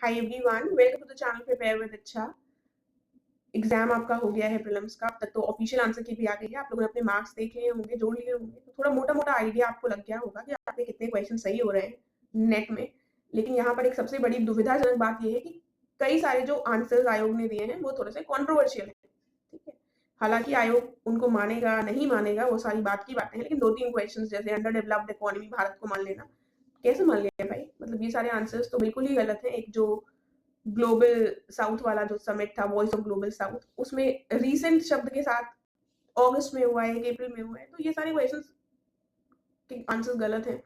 Hi everyone, welcome to the channel prepare with Ichchha. Exam आपका हो गया है प्रीलिम्स का। अब तक तो ऑफिशियल आंसर की भी आ गई है। आप लोगों ने अपने मार्क्स देख लिए होंगे, जोड़ लिए होंगे, तो थोड़ा मोटा मोटा आइडिया आपको लग गया होगा कि आपके कितने क्वेश्चन सही हो रहे हैं नेट में। लेकिन यहाँ पर एक सबसे बड़ी दुविधाजनक बात यह है कि कई सारे जो आंसर्स आयोग ने दिए हैं वो थोड़े से कॉन्ट्रोवर्शियल है। ठीक है, हालांकि आयोग उनको मानेगा नहीं मानेगा वो सारी बात की बातें हैं, लेकिन 2-3 क्वेश्चन जैसे अंडर डेवलप्ड इकोनॉमी भारत को मान लेना, कैसे मान लिया भाई? मतलब ये सारे आंसर्स तो बिल्कुल ही गलत है। एक जो ग्लोबल साउथ वाला जो समिट था, वॉइस ऑफ ग्लोबल साउथ, उसमें रीसेंट शब्द के साथ अगस्त में हुआ है कि अप्रैल में हुआ है, तो ये सारे क्वेश्चंस के आंसर्स गलत हैं।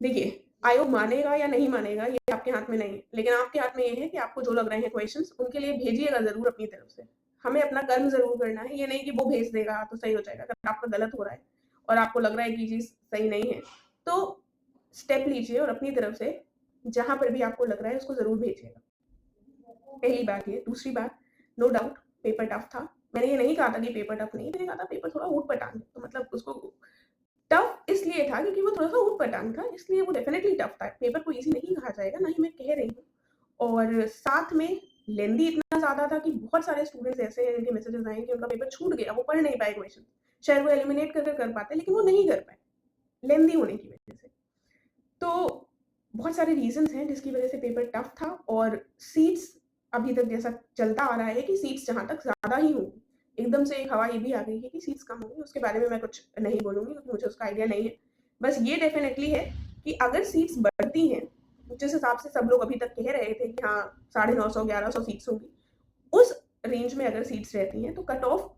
देखिए, आयोग मानेगा या नहीं मानेगा ये आपके हाथ में नहीं है, लेकिन आपके हाथ में ये है कि आपको जो लग रहे हैं क्वेश्चंस उनके लिए भेजिएगा जरूर अपनी तरफ से। हमें अपना कर्म जरूर करना है, ये नहीं कि वो भेज देगा तो सही हो जाएगा। अगर आपका गलत हो रहा है और आपको लग रहा है कि चीज सही नहीं है, तो स्टेप लीजिए और अपनी तरफ से जहां पर भी आपको लग रहा है उसको जरूर भेजिएगा। पहली बात ये। दूसरी बात, नो डाउट पेपर टफ था। मैंने ये नहीं कहा था कि पेपर टफ नहीं, मैंने कहा था पेपर थोड़ा ऊट-पटांग है। तो मतलब उसको टफ इसलिए था क्योंकि वो थोड़ा-सा ऊट-पटांग था, इसलिए वो डेफिनिटली टफ था। पेपर को ईज़ी नहीं कहा जाएगा, ना ही मैं कह रही हूँ। और साथ में लेंदी इतना ज़्यादा था कि बहुत सारे स्टूडेंट्स ऐसे हैं जिनके मैसेजेस आए कि उनका पेपर छूट गया, वो पढ़ नहीं पाए क्वेश्चन। शायद वो एलिमिनेट कर पाते, लेकिन वो नहीं कर पाए, लेंदी होने की वजह से। तो बहुत सारे रीज़न्स हैं जिसकी वज़ह से पेपर टफ था। और सीट्स अभी तक जैसा चलता आ रहा है कि सीट्स जहाँ तक ज़्यादा ही होंगी। एकदम से एक हवा ये भी आ गई है कि सीट्स कम होंगी, उसके बारे में मैं कुछ नहीं बोलूँगी क्योंकि मुझे उसका आइडिया नहीं है। बस ये डेफ़िनेटली है कि अगर सीट्स बढ़ती हैं, जिस हिसाब से सब लोग अभी तक कह रहे थे कि हाँ, 950 1100 सीट्स होंगी, उस रेंज में अगर सीट्स रहती हैं तो कट ऑफ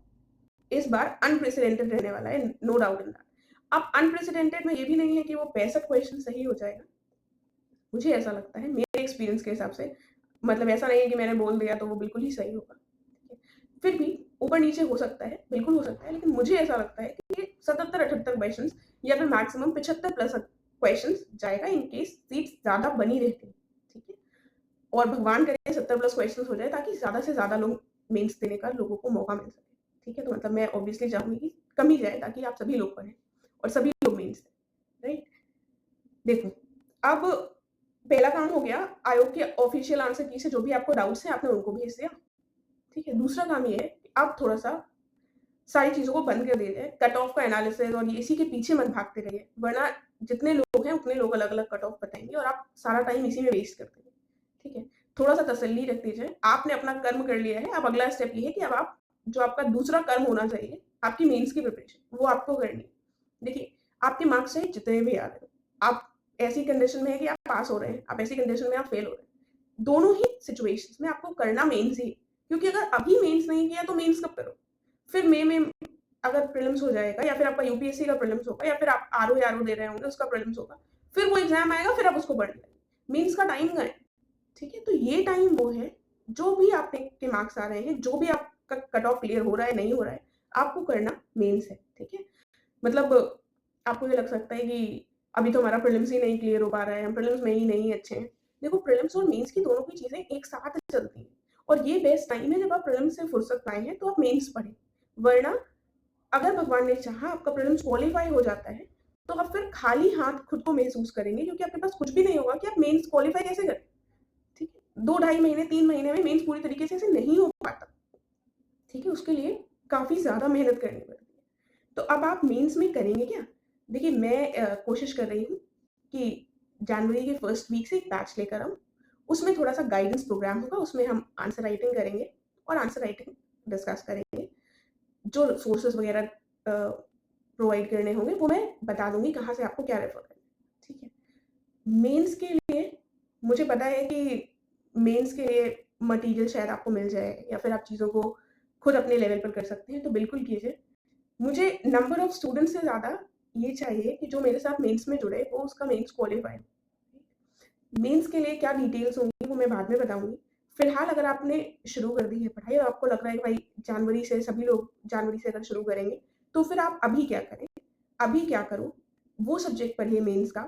इस बार अनप्रेसिडेंटेड रहने वाला है, नो डाउट इन दैट। अब अनप्रेसिडेंटेड में ये भी नहीं है कि वो 65 क्वेश्चन सही हो जाएगा। मुझे ऐसा लगता है मेरे एक्सपीरियंस के हिसाब से, मतलब ऐसा नहीं है कि मैंने बोल दिया तो वो बिल्कुल ही सही होगा। ठीक है? फिर भी ऊपर-नीचे हो सकता है, बिल्कुल हो सकता है, लेकिन मुझे ऐसा लगता है कि ये 77-78 क्वेश्चंस या फिर मैक्सिमम 75 प्लस क्वेश्चंस जाएगा इन केस सीट्स ज़्यादा बनी रहती हैं। ठीक है? और भगवान करे 70 प्लस क्वेश्चंस हो जाए ताकि ज़्यादा से ज़्यादा लोग मेंस देने का लोगों को मौका मिल सके। ठीक है? तो मतलब मैं ऑब्वियसली चाहूँगी कि कम ही जाए ताकि आप सभी लोग पढ़ें और सभी लोग मेंस दें। राइट? देखो, अब पहला काम हो गया, आयोग के ऑफिशियल आंसर की से जो भी आपको डाउट्स हैं आपने उनको भेज दिया। ठीक है? दूसरा काम ये है कि अब थोड़ा-सा सारी चीज़ों को बंद कर दिया जाए। कट ऑफ का एनालिसिस और ये इसी के पीछे मत भागते रहिए, वरना जितने लोग हैं उतने लोग अलग-अलग कट ऑफ बताएँगे और आप सारा टाइम इसी में वेस्ट कर देंगे। ठीक है? थोड़ा-सा तसल्ली रख दीजिए। आपने अपना कर्म कर लिया है, अब अगला स्टेप ये है कि अब आप जो आपका दूसरा कर्म होना चाहिए, आपकी मेंस की प्रिपरेशन, वो आपको करनी है। देखिए, आपके मार्क्स चाहे जितने भी आ रहे हो, आप ऐसी कंडीशन में है कि आप पास हो रहे हैं, आप ऐसी कंडीशन में आप फेल हो रहे हैं। दोनों ही सिचुएशंस में आपको करना मेंस ही है, क्योंकि अगर अभी मेंस नहीं किया तो मेंस कब करो? फिर मई में अगर प्रीलिम्स हो जाएगा या फिर आपका यूपीएससी का प्रीलिम्स होगा या फिर आप आरओ दे रहे होंगे उसका प्रीलिम्स होगा, फिर वो एग्ज़ाम आएगा, फिर आप उसको पढ़ लेंगे। मेंस का टाइम कहाँ है? ठीक है? तो ये टाइम वो है, जो भी आपके के मार्क्स आ रहे हैं, जो भी आपका कट ऑफ क्लियर हो रहा है, नहीं हो रहा है, आपको करना मेंस है। ठीक है? मतलब आपको ये लग सकता है कि अभी तो हमारा प्रीलिम्स ही नहीं क्लियर हो पा रहा है, हम प्रीलिम्स में ही नहीं अच्छे हैं। देखो, प्रीलिम्स और मेंस की दोनों की चीज़ें एक साथ चलती हैं और ये बेस्ट टाइम है जब आप प्रीलिम्स से फुर्सत पाए हैं तो आप मेंस पढ़ें। वरना अगर भगवान ने चाहा आपका प्रीलिम्स क्वालीफाई हो जाता है, तो आप फिर खाली हाथ खुद को महसूस करेंगे क्योंकि आपके पास कुछ भी नहीं होगा कि आप मेंस क्वालीफाई कैसे करें। ठीक है? 2 ढाई महीने, 3 महीने में मेंस पूरी तरीके से ऐसे नहीं हो पाता। ठीक है? उसके लिए काफ़ी ज़्यादा मेहनत करनी पड़ती है। तो अब आप मेंस में करेंगे क्या? देखिए, मैं कोशिश कर रही हूँ कि जनवरी के फर्स्ट वीक से एक बैच लेकर आऊँ। उसमें थोड़ा-सा गाइडेंस प्रोग्राम होगा, उसमें हम आंसर राइटिंग करेंगे और आंसर राइटिंग डिस्कस करेंगे। जो सोर्सेज़ वगैरह प्रोवाइड करने होंगे, वो मैं बता दूँगी कहाँ से आपको क्या रेफ़र करना है। ठीक है? मेंस के लिए मुझे पता है कि मेंस के लिए मटीरियल शायद आपको मिल जाए या फिर आप चीज़ों को खुद अपने लेवल पर कर सकते हैं, तो बिल्कुल कीजिए। मुझे नंबर ऑफ स्टूडेंट्स से ज़्यादा ये चाहिए कि जो मेरे साथ मेंस में जुड़े वो उसका मेंस क्वालीफाई हो। मेंस के लिए क्या डिटेल्स होंगी वो मैं बाद में बताऊँगी। फिलहाल अगर आपने शुरू कर दी है पढ़ाई और आपको लग रहा है कि भाई जनवरी से सभी लोग जनवरी से अगर शुरू करेंगे, तो फिर आप अभी क्या करें? अभी क्या करो? वो सब्जेक्ट पढ़िए मेंस का।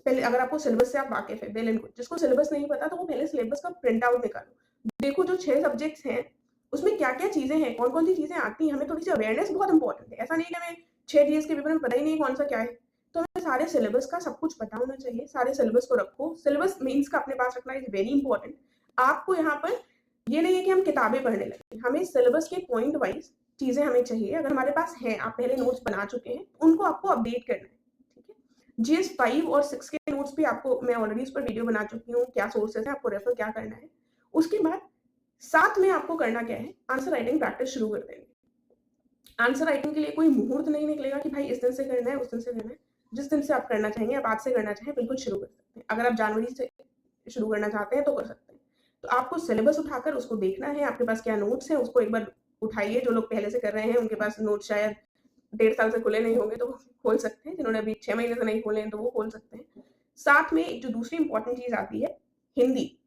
पहले अगर आपको सिलेबस से आप वाकिफ़ है, वेल एंड गुड। जिसको सिलेबस नहीं पता तो वो पहले सिलेबस का प्रिंट आउट निकालो। देखो जो 6 सब्जेक्ट्स हैं, उसमें क्या-क्या चीज़ें हैं, कौन-कौन सी चीज़ें आती हैं, हमें थोड़ी-सी अवेयरनेस बहुत इम्पोर्टेंट है। ऐसा नहीं है कि हमें 6 डीएस के पेपर में पता ही नहीं है कौन-सा क्या है। तो हमें सारे सिलेबस का सब कुछ पता होना चाहिए, सारे सिलेबस को रखो। सिलेबस मेंस का अपने पास रखना इज़ वेरी इंपॉर्टेंट। आपको यहाँ पर ये नहीं है कि हम किताबें पढ़ने लगे, हमें सिलेबस के पॉइंट वाइज़ चीज़ें हमें चाहिए। अगर हमारे पास हैं, आप पहले नोट्स बना चुके हैं, उनको आपको अपडेट करना है, ठीक है? जीएस 5 और 6 के नोट्स भी आपको मैं ऑलरेडी उस पर वीडियो बना चुकी हूँ, क्या सोर्सेज़ हैं, आपको रेफर क्या करना है। उसके बाद साथ में आपको करना क्या है, आंसर राइटिंग प्रैक्टिस शुरू कर देनी है। आंसर राइटिंग के लिए कोई मुहूर्त नहीं निकलेगा कि भाई इस दिन से करना है, उस दिन से करना है। जिस दिन से आप करना चाहेंगे, आप आज से करना चाहें, बिल्कुल शुरू कर सकते हैं। अगर आप जनवरी से शुरू करना चाहते हैं, तो कर सकते हैं। तो आपको सिलेबस उठाकर उसको देखना है, आपके पास क्या नोट्स हैं, उसको एक बार उठाइए। जो लोग पहले से कर रहे हैं, उनके पास नोट्स शायद 1.5 साल से खुले नहीं होंगे, तो वो खोल सकते हैं। जिन्होंने अभी 6 महीने से नहीं खोले हैं, तो वो खोल सकते हैं। साथ में एक जो दूसरी इम्पोर्टेंट चीज़ आती है, हिंदी।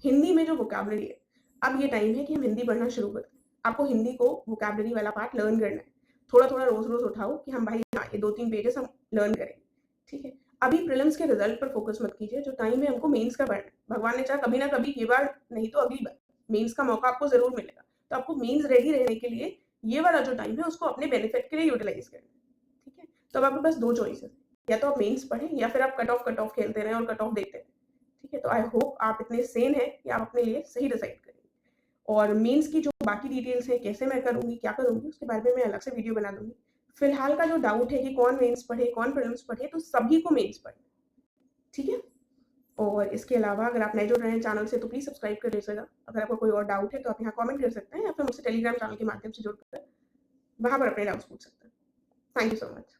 हिंदी में जो वोकैब्युलरी है, अब ये टाइम है कि हम हिंदी पढ़ना शुरू करें। आपको हिंदी को वोकैब्युलरी वाला पार्ट लर्न करना है। थोड़ा-थोड़ा रोज़-रोज़ उठाओ कि हम भाई हाँ, ये 2-3 पेजेज़ हम लर्न करें, ठीक है? अभी प्रीलिम्स के रिज़ल्ट पर फ़ोकस मत कीजिए, जो टाइम है हमको मेंस का पढ़ना है। भगवान ने चाहा कभी ना कभी, ये बार नहीं तो अगली बार, मेंस का मौका आपको ज़रूर मिलेगा। तो आपको मेंस रेडी रहने के लिए ये वाला जो टाइम है, उसको अपने बेनिफिट के लिए यूटिलाइज़ करना है, ठीक है? तो अब आपके पास 2 चॉइसेस हैं, या तो आप मेंस पढ़ें या फिर आप कट ऑफ खेलते रहें और कट ऑफ देखते रहें। ठीक है? तो आई होप आप इतने सेन हैं कि आप अपने लिए सही डिसाइड करेंगे। और मेंस की जो बाकी डिटेल्स हैं, कैसे मैं करूँगी, क्या करूँगी, उसके बारे में मैं अलग से वीडियो बना दूँगी। फिलहाल का जो डाउट है कि कौन मेंस पढ़े, कौन प्रीलिम्स पढ़े, तो सभी को मेंस पढ़ना है, ठीक है? और इसके अलावा अगर आप नए जुड़ रहे हैं चैनल से, तो प्लीज़ सब्सक्राइब कर लीजिएगा। अगर आपको कोई और डाउट है, तो आप यहाँ कमेंट कर सकते हैं या फिर मुझसे टेलीग्राम चैनल के माध्यम से जुड़कर वहाँ पर अपने डाउट्स पूछ सकते हैं। Thank you so much.